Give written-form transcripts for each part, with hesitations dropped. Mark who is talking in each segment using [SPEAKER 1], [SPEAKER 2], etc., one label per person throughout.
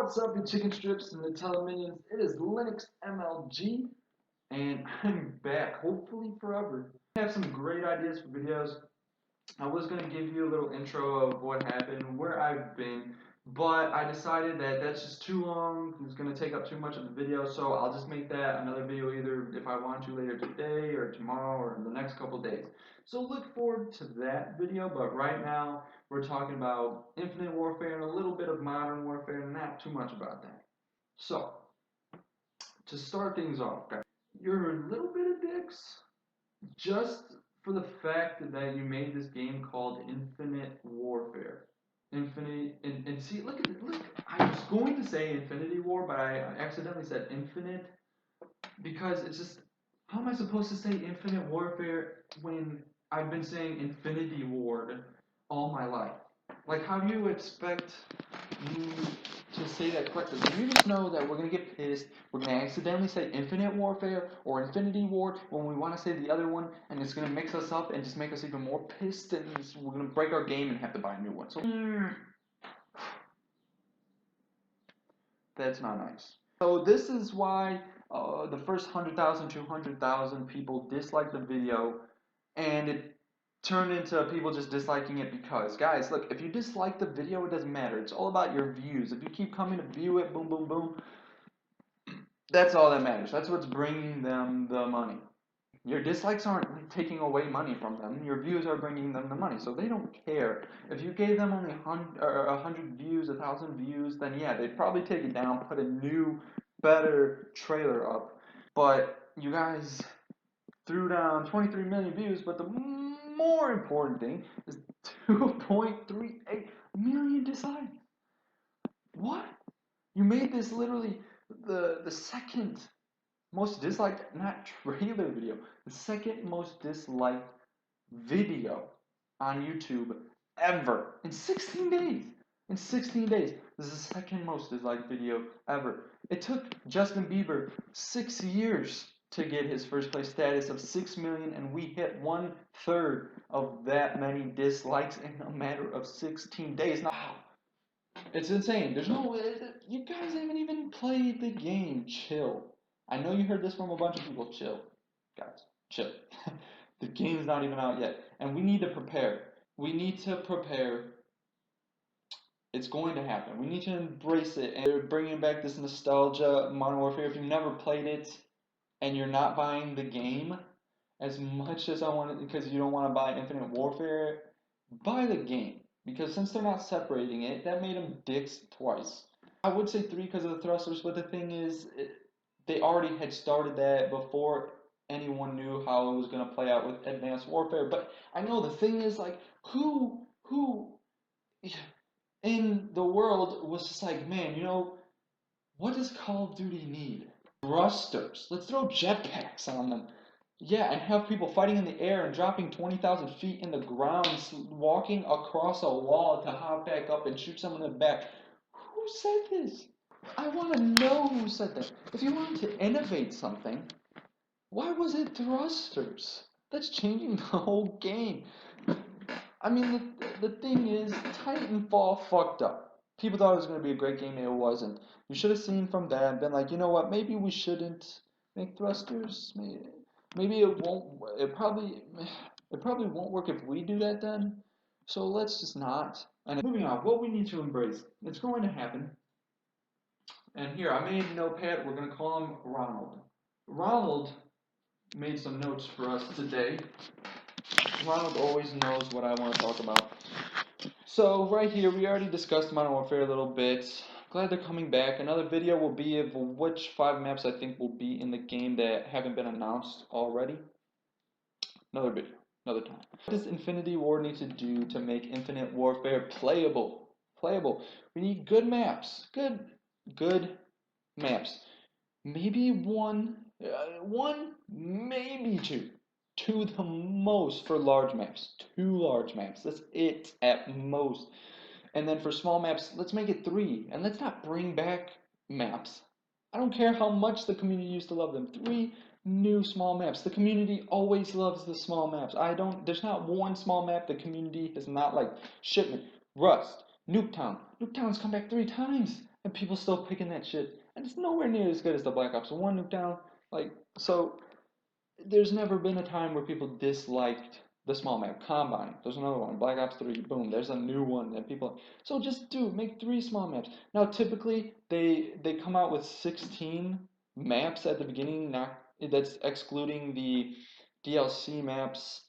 [SPEAKER 1] What's up, you chicken strips and Nutella minions? It is Linux MLG, and I'm back, hopefully forever. I have some great ideas for videos. I was going to give you a little intro of what happened, where I've been, but I decided that that's just too long. It's going to take up too much of the video, so I'll just make that another video either if I want to later today or tomorrow or in the next couple days. So look forward to that video, but right now we're talking about Infinite Warfare and a little bit of Modern Warfare, not too much about that. So, to start things off, guys, you're a little bit of dicks just for the fact that you made this game called Infinite Warfare. Infinite, and see, look at it, look, I was going to say Infinity War, but I accidentally said Infinite, because it's just, how am I supposed to say Infinite Warfare when I've been saying Infinity Ward all my life? Like, how do you expect me to say that correctly? You just know that we're going to get pissed, we're going to accidentally say Infinite Warfare or Infinity Ward when we want to say the other one, and it's going to mix us up and just make us even more pissed, and we're going to break our game and have to buy a new one. So, that's not nice. So this is why the first 100,000, 200,000 people disliked the video, and it turned into people just disliking it because, guys, look, if you dislike the video, it doesn't matter. It's all about your views. If you keep coming to view it, boom, boom, boom, that's all that matters. That's what's bringing them the money. Your dislikes aren't taking away money from them. Your views are bringing them the money, so they don't care. If you gave them only 100 views, 1,000 views, then yeah, they'd probably take it down, put a new, better trailer up. But you guys threw down 23 million views, but the more important thing is 2.38 million dislikes. What? You made this literally the second most disliked, not trailer video, the second most disliked video on YouTube ever in 16 days. In 16 days, this is the second most disliked video ever. It took Justin Bieber 6 years to get his first place status of 6 million, and we hit 1/3 of that many dislikes in a matter of 16 days. Now, it's insane. There's no, you guys haven't even played the game. Chill. I know you heard this from a bunch of people. Chill, guys. Chill. The game's not even out yet, and we need to prepare. We need to prepare. It's going to happen. We need to embrace it, and they're bringing back this nostalgia, Modern Warfare. If you've never played it, and you're not buying the game as much as I want it, because you don't want to buy Infinite Warfare, buy the game. Because since they're not separating it, that made them dicks twice. I would say 3 because of the thrusters, but the thing is, they already had started that before anyone knew how it was going to play out with Advanced Warfare. But I know the thing is, like, who in the world was just like, man, you know, what does Call of Duty need? Thrusters. Let's throw jetpacks on them. Yeah, and have people fighting in the air and dropping 20,000 feet in the ground, walking across a wall to hop back up and shoot someone in the back. Who said this? I want to know who said that. If you wanted to innovate something, why was it thrusters? That's changing the whole game. I mean, the thing is, Titanfall fucked up. People thought it was going to be a great game, and it wasn't. You should have seen from that and been like, you know what, maybe we shouldn't make thrusters. Maybe it won't, it probably won't work if we do that then. So let's just not. And moving on, what we need to embrace. It's going to happen. And here, I made a notepad. We're going to call him Ronald. Ronald made some notes for us today. Ronald always knows what I want to talk about. So right here, we already discussed Modern Warfare a little bit. Glad they're coming back. Another video will be of which 5 maps I think will be in the game that haven't been announced already. Another video, another time. What does Infinity Ward need to do to make Infinite Warfare playable? Playable. We need good maps. Good maps. Maybe one, maybe two. 2 the most for large maps. 2 large maps. That's it at most. And then for small maps, let's make it 3. And let's not bring back maps. I don't care how much the community used to love them. 3 new small maps. The community always loves the small maps. There's not one small map the community has not liked. Shipment, Rust, Nuketown. Nuketown's come back 3 times. and people still picking that shit, and it's nowhere near as good as the Black Ops 1 Nuketown. Like, so there's never been a time where people disliked the small map. Combine, there's another one. Black Ops 3, boom, there's a new one that people. So just make 3 small maps. Now typically they come out with 16 maps at the beginning. Not that's excluding the DLC maps.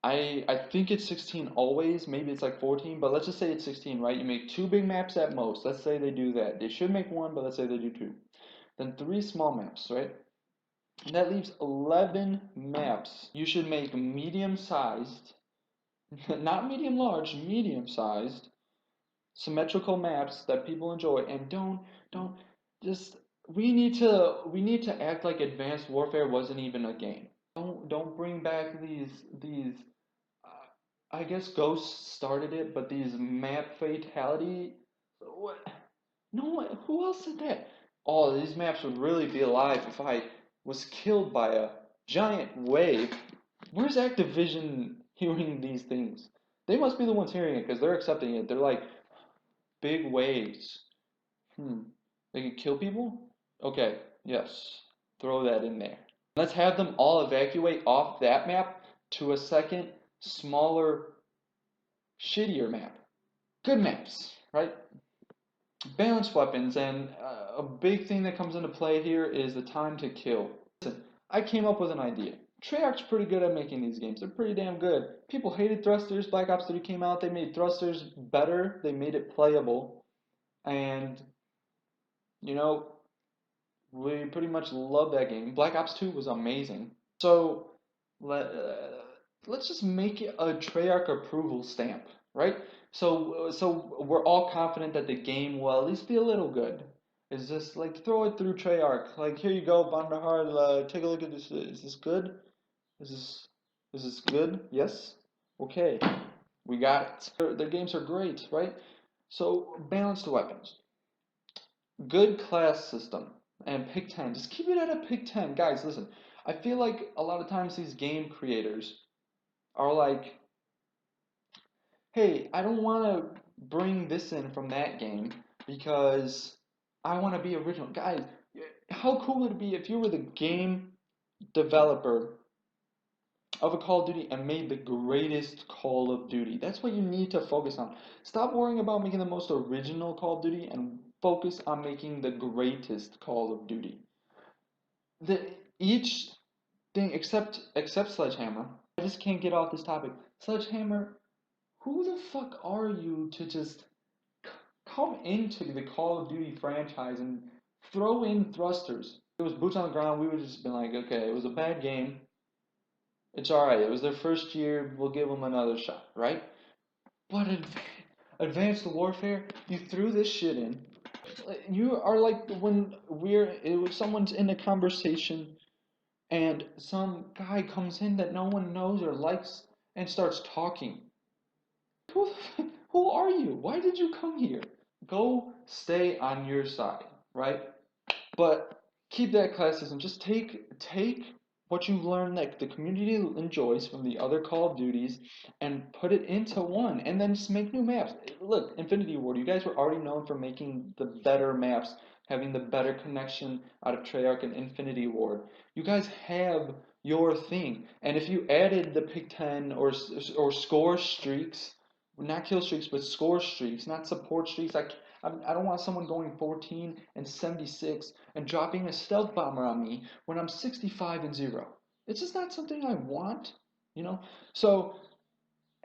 [SPEAKER 1] I think it's 16 always. Maybe it's like 14, but let's just say it's 16, right? You make 2 big maps at most. Let's say they do that. They should make 1, but let's say they do 2. Then 3 small maps, right? And that leaves 11 maps. You should make medium-sized, not medium-large, medium-sized, symmetrical maps that people enjoy. And don't just we need to act like Advanced Warfare wasn't even a game. Don't bring back these. I guess Ghost started it, but these map fatality. What? No one. Who else did that? Oh, these maps would really be alive if I was killed by a giant wave. Where's Activision hearing these things? They must be the ones hearing it because they're accepting it. They're like big waves. Hmm. They can kill people? Okay, yes. Throw that in there. Let's have them all evacuate off that map to a second, smaller, shittier map. Good maps, right? Balanced weapons, and a big thing that comes into play here is the time to kill. Listen, I came up with an idea. Treyarch's pretty good at making these games. They're pretty damn good. People hated thrusters. Black Ops 3 came out. They made thrusters better. They made it playable. And, you know, we pretty much love that game. Black Ops 2 was amazing. So, let's just make it a Treyarch approval stamp, right? So we're all confident that the game will at least be a little good. It's just like throw it through Treyarch. Like here you go, Bandahar. Take a look at this. Is this good? Is this good? Yes. Okay, we got it. Their games are great, right? So balanced weapons, good class system, and pick 10. Just keep it at a pick 10, guys. Listen, I feel like a lot of times these game creators are like, hey, I don't want to bring this in from that game because I want to be original. Guys, how cool would it be if you were the game developer of a Call of Duty and made the greatest Call of Duty? That's what you need to focus on. Stop worrying about making the most original Call of Duty and focus on making the greatest Call of Duty. Each thing except Sledgehammer. I just can't get off this topic. Sledgehammer, who the fuck are you to just come into the Call of Duty franchise and throw in thrusters? If it was boots on the ground, we would just been like, okay, it was a bad game. It's alright. It was their first year. We'll give them another shot, right? But Advanced Warfare, you threw this shit in. You are like when someone's in a conversation and some guy comes in that no one knows or likes and starts talking. Who are you? Why did you come here? Go stay on your side, right? But keep that classism. Just take what you've learned that the community enjoys from the other Call of Duties and put it into one, and then just make new maps. Look, Infinity Ward, you guys were already known for making the better maps, having the better connection out of Treyarch and Infinity Ward. You guys have your thing, and if you added the pick 10 or score streaks, not kill streaks, but score streaks, not support streaks. I don't want someone going 14 and 76 and dropping a stealth bomber on me when I'm 65 and 0. It's just not something I want, you know? So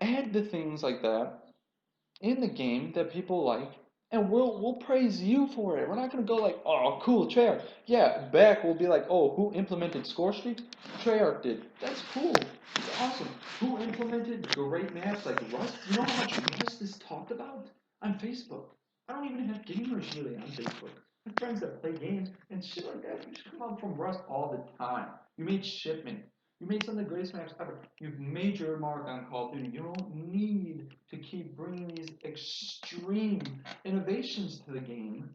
[SPEAKER 1] add the things like that in the game that people like, and we'll praise you for it. We're not gonna go like, oh, cool, Treyarch. Yeah, back we'll be like, oh, who implemented score streaks? Treyarch did. That's cool. It's awesome. Who implemented great maps like Rust? You know how much Rust is talked about on Facebook? I don't even have gamers really on Facebook. I have friends that play games and shit like that. You should come out from Rust all the time. You made Shipment. You made some of the greatest maps ever. You've made your mark on Call of Duty. You don't need to keep bringing these extreme innovations to the game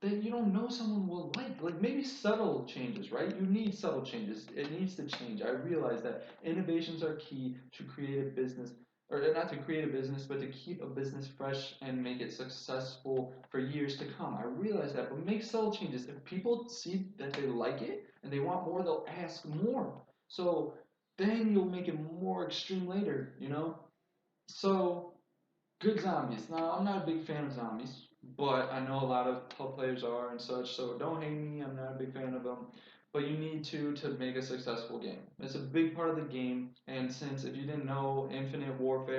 [SPEAKER 1] that you don't know someone will like. Like maybe subtle changes, right? You need subtle changes. It needs to change. I realize that innovations are key to creative business. or not to create a business, but to keep a business fresh and make it successful for years to come. I realize that, but make subtle changes. If people see that they like it and they want more, they'll ask more. So then you'll make it more extreme later, you know? So good zombies. Now, I'm not a big fan of zombies, but I know a lot of top players are and such, so don't hate me. I'm not a big fan of them. But you need to make a successful game. It's a big part of the game, and since if you didn't know, Infinity Ward's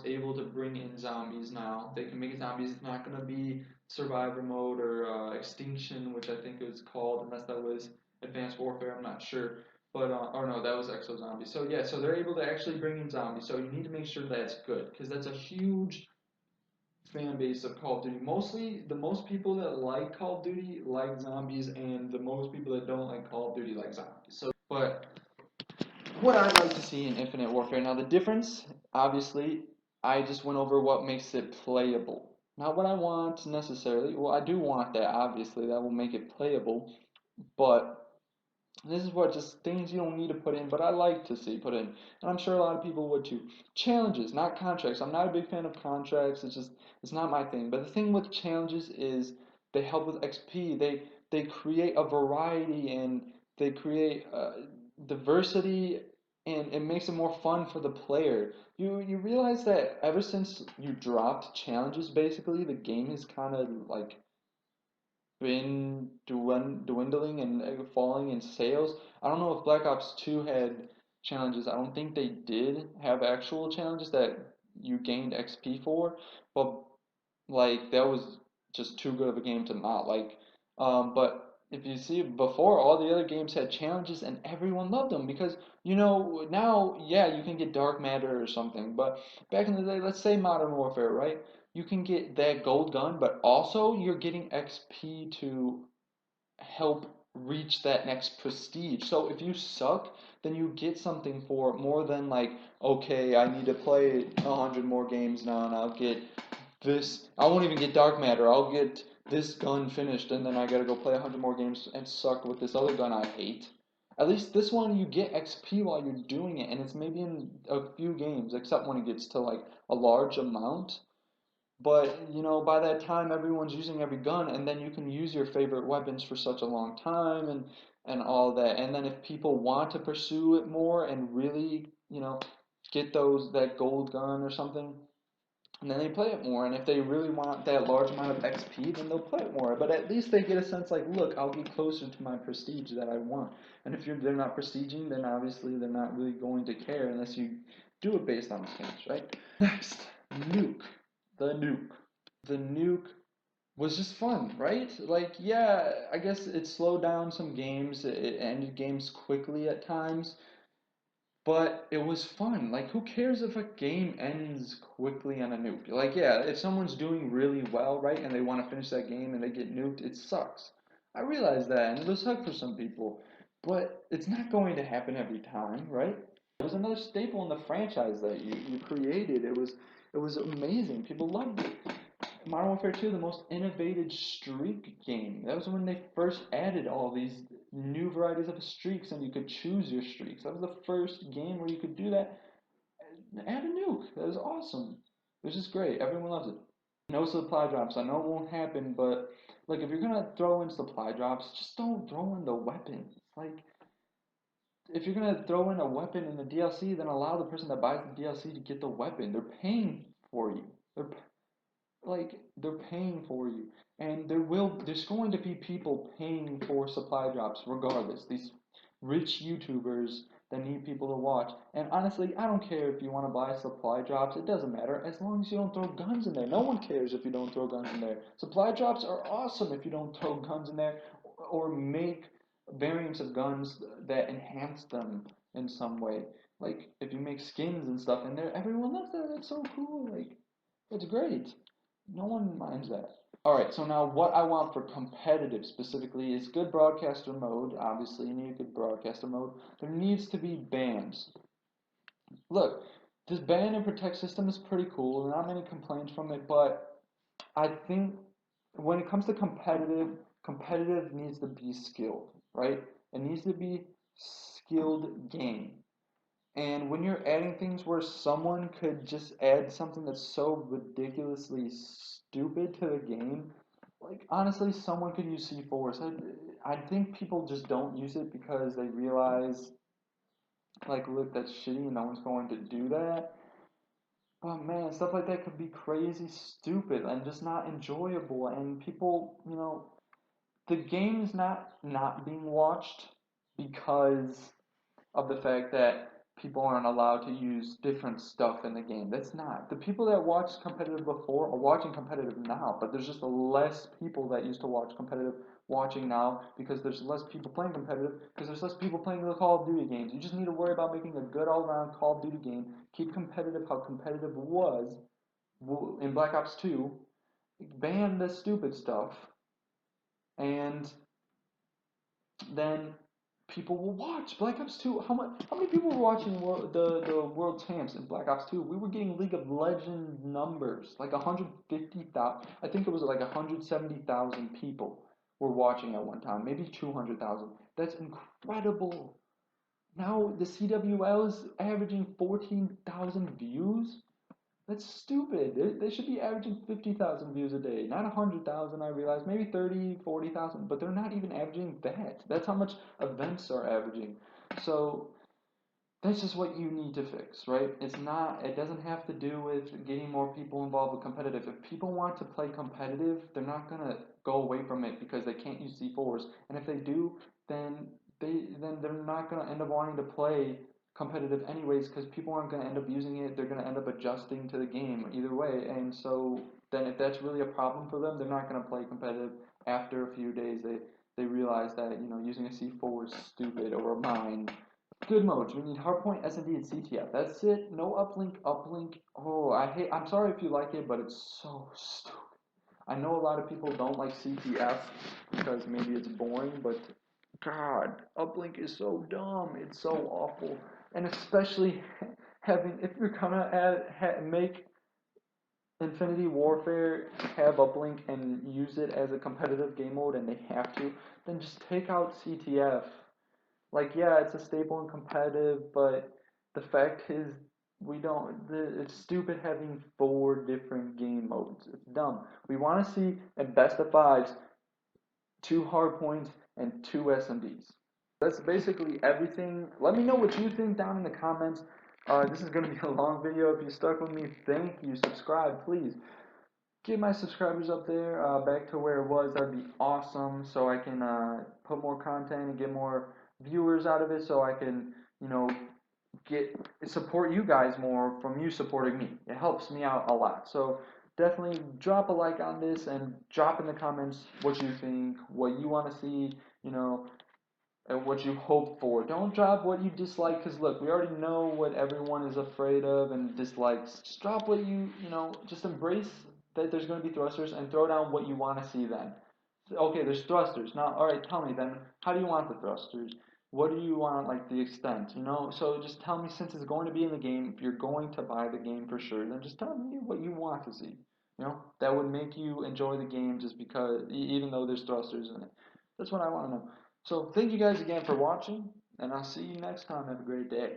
[SPEAKER 1] able to bring in zombies now. They can make zombies. It's not gonna be survivor mode or extinction, which I think it was called, unless that was Advanced Warfare. I'm not sure. But or no, that was Exo Zombie. So yeah, so they're able to actually bring in zombies. So you need to make sure that's good because that's a huge fan base of Call of Duty. Mostly, the most people that like Call of Duty like zombies, and the most people that don't like Call of Duty like zombies. So, but what I'd like to see in Infinite Warfare now, the difference, obviously, I just went over what makes it playable. Not what I want necessarily. Well, I do want that. Obviously, that will make it playable, but this is what just things you don't need to put in, but I like to see put in. And I'm sure a lot of people would too. Challenges, not contracts. I'm not a big fan of contracts. It's not my thing. But the thing with challenges is they help with XP. They create a variety and they create diversity and it makes it more fun for the player. You realize that ever since you dropped challenges, basically the game is kind of like been dwindling and falling in sales. I don't know if Black Ops 2 had challenges. I don't think they did have actual challenges that you gained XP for, but like that was just too good of a game to not like. But if you see before, all the other games had challenges and everyone loved them because now yeah you can get dark matter or something, but back in the day, let's say Modern Warfare, right? You can get that gold gun, but also you're getting XP to help reach that next prestige. So if you suck, then you get something for more than like, okay, I need to play 100 more games now and I'll get this. I won't even get dark matter. I'll get this gun finished and then I gotta go play 100 more games and suck with this other gun I hate. At least this one you get XP while you're doing it, and it's maybe in a few games, except when it gets to like a large amount. But by that time, everyone's using every gun, and then you can use your favorite weapons for such a long time, and all that. And then if people want to pursue it more and really, get that gold gun or something, and then they play it more. And if they really want that large amount of XP, then they'll play it more. But at least they get a sense like, look, I'll get closer to my prestige that I want. And if they're not prestiging, then obviously they're not really going to care unless you do it based on skins, right? Next, nuke. The nuke. The nuke was just fun, right? Like, yeah, I guess it slowed down some games, it ended games quickly at times, but it was fun. Like, who cares if a game ends quickly on a nuke? Like, yeah, if someone's doing really well, right, and they want to finish that game and they get nuked, it sucks. I realize that, and it'll suck for some people, but it's not going to happen every time, right? It was another staple in the franchise that you created. It was amazing. People loved it. Modern Warfare 2, the most innovative streak game. That was when they first added all these new varieties of streaks and you could choose your streaks. That was the first game where you could do that. Add a nuke. That was awesome. It was just great. Everyone loves it. No supply drops. I know it won't happen, but like if you're gonna throw in supply drops, just don't throw in the weapons. Like if you're gonna throw in a weapon in the DLC, then allow the person that buys the DLC to get the weapon. They're paying for you. They're paying for you, and there's going to be people paying for supply drops regardless. These rich YouTubers that need people to watch. And honestly, I don't care if you want to buy supply drops. It doesn't matter as long as you don't throw guns in there. No one cares if you don't throw guns in there. Supply drops are awesome if you don't throw guns in there or make variants of guns that enhance them in some way. Like if you make skins and stuff in there, everyone loves that. That's so cool. Like it's great. No one minds that. Alright, so now what I want for competitive specifically is good broadcaster mode. Obviously, you need a good broadcaster mode. There needs to be bans. Look, this ban and protect system is pretty cool. Not many complaints from it, but I think when it comes to competitive needs to be skilled, right? It needs to be skilled game. And when you're adding things where someone could just add something that's so ridiculously stupid to the game, like honestly, someone could use C4s. I think people just don't use it because they realize, like, look, that's shitty and no one's going to do that. But man, stuff like that could be crazy stupid and just not enjoyable. And people, the game is not being watched because of the fact that people aren't allowed to use different stuff in the game. That's not. The people that watched competitive before are watching competitive now, but there's just less people that used to watch competitive watching now because there's less people playing competitive because there's less people playing the Call of Duty games. You just need to worry about making a good all-around Call of Duty game. Keep competitive how competitive was in Black Ops 2. Ban the stupid stuff, and then people will watch Black Ops 2. How many people were watching the world champs in Black Ops 2? We were getting League of Legends numbers, like 150,000. I think it was like 170,000 people were watching at one time, maybe 200,000. That's incredible. Now the CWL is averaging 14,000 views. That's stupid. They should be averaging 50,000 views a day, not 100,000, I realize. Maybe 30, 40,000, but they're not even averaging that. That's how much events are averaging. So that's just what you need to fix, right? It doesn't have to do with getting more people involved with competitive. If people want to play competitive, they're not going to go away from it because they can't use C4s. And if they do, then they're not going to end up wanting to play competitive anyways because people aren't going to end up using it. They're going to end up adjusting to the game either way. And so then if that's really a problem for them, they're not going to play competitive after a few days. They realize that, using a C4 is stupid or a mine. Good modes. We need hardpoint, SMD, and CTF. That's it. No uplink, uplink. Oh, I'm sorry if you like it, but it's so stupid. I know a lot of people don't like CTF because maybe it's boring, but God, uplink is so dumb. It's so awful. And especially if you're gonna make Infinity Warfare have uplink and use it as a competitive game mode, and they have to, then just take out CTF. Like, yeah, it's a staple and competitive, but the fact is, it's stupid having 4 different game modes. It's dumb. We want to see a best of fives, 2 hardpoints, and 2 SMDs. That's basically everything. Let me know what you think down in the comments. This is going to be a long video. If you stuck with me, thank you. Subscribe, please. Get my subscribers up there back to where it was. That'd be awesome, so I can put more content and get more viewers out of it, so I can get support you guys more from you supporting me. It helps me out a lot. So definitely drop a like on this and drop in the comments what you think, what you want to see, and what you hope for. Don't drop what you dislike, because look, we already know what everyone is afraid of and dislikes. Just drop what just embrace that there's going to be thrusters and throw down what you want to see then. Okay, there's thrusters. Now, alright, tell me then, how do you want the thrusters? What do you want, like, the extent, So just tell me, since it's going to be in the game, if you're going to buy the game for sure, then just tell me what you want to see. That would make you enjoy the game just because, even though there's thrusters in it. That's what I want to know. So thank you guys again for watching, and I'll see you next time. Have a great day.